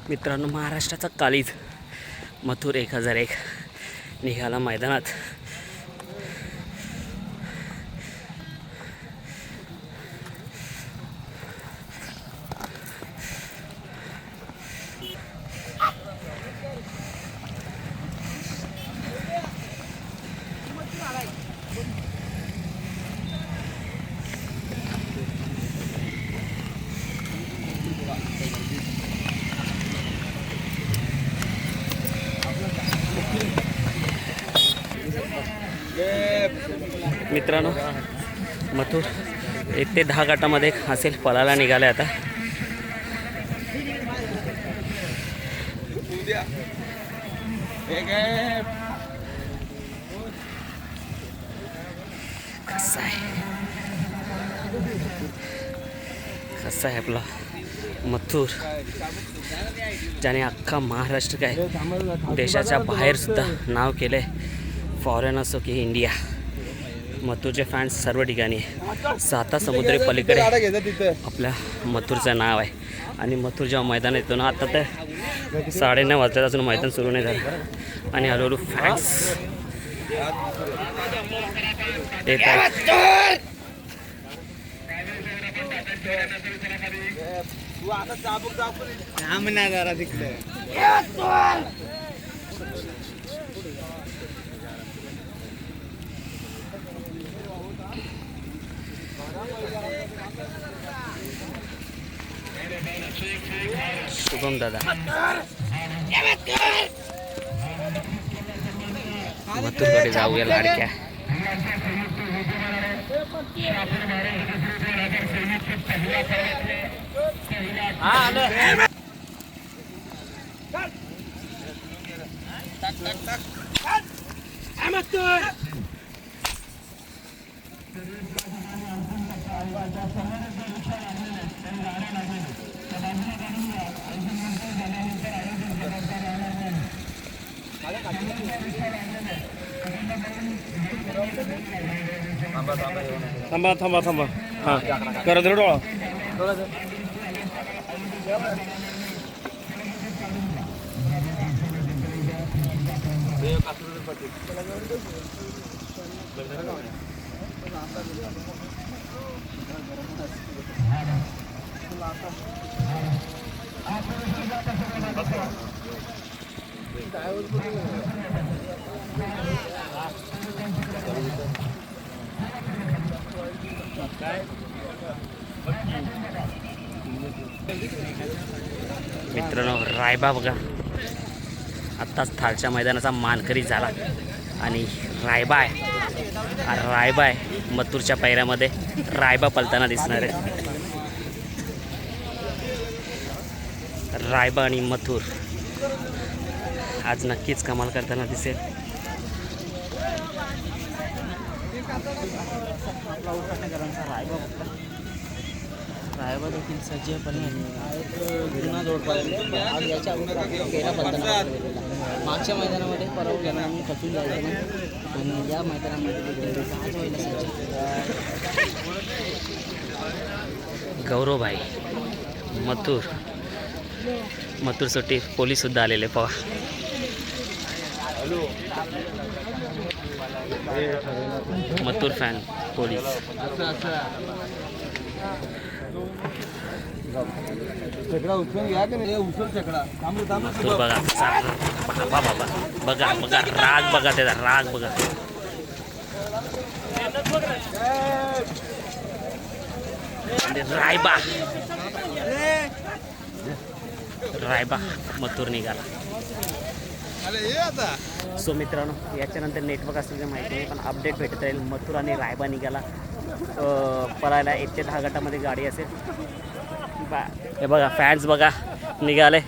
मित्रांनो, महाराष्ट्राचा कालीज मथुर 1001 निघाला मैदानात. मित्रांनो, मथुर 1 ते 10 गटामध्ये असेल, पळायला निघाले आता. कसा आहे आपला मथुर, ज्याने अख्खा महाराष्ट्र काय देशाच्या बाहेर सुद्धा नाव केले, फॉरेन असो की इंडिया. मथुरचे फॅन्स सर्व ठिकाणी, 7 समुद्री पलीकडे आपल्या मथुरचं नाव आहे. आणि मथुर जेव्हा मैदान येतो ना, आता तर 9:30 वाजल्यात, अजून मैदान सुरू नाही झालं आणि हळूहळू फॅन्स येत आहेत. शुभम दादा मथुरकडे जाऊया लाडक्या. थांबा हां, करा दे डोळा. मित्रांनो, रायबा बघा, आत्ताच थालच्या मैदानाचा मानकरी झाला आणि रायबा आहे मथुरच्या पैऱ्यामध्ये. रायबा पलताना दिसणार आहे. रायबा आणि मथुर आज नक्कीच कमाल करताना दिसेल. रायबा देखील सज्जपणे जुना जोडपाला आज याच्या अगोदर पेरा बदलला. मागच्या मैदानामध्ये पराभव आम्ही खचून जायचं नाही आणि या मैदानामध्ये आज व्हायला सज्ज. गौरवभाई मथुर सुट्टी पोलीस सुद्धा आलेले पहा. Mathur fan police. मथुर बघा बघा राग बघा, त्याचा राग बघा. रायबा मथुर निघाला. सो मित्रांनो, याच्यानंतर नेटवर्क असल्याची माहिती नाही, पण अपडेट भेटत राहील. मथुर आणि रायबा निघाला पळायला. 1 ते 10 गटामध्ये गाडी असेल. हे बघा, फॅन्स बघा निघाले.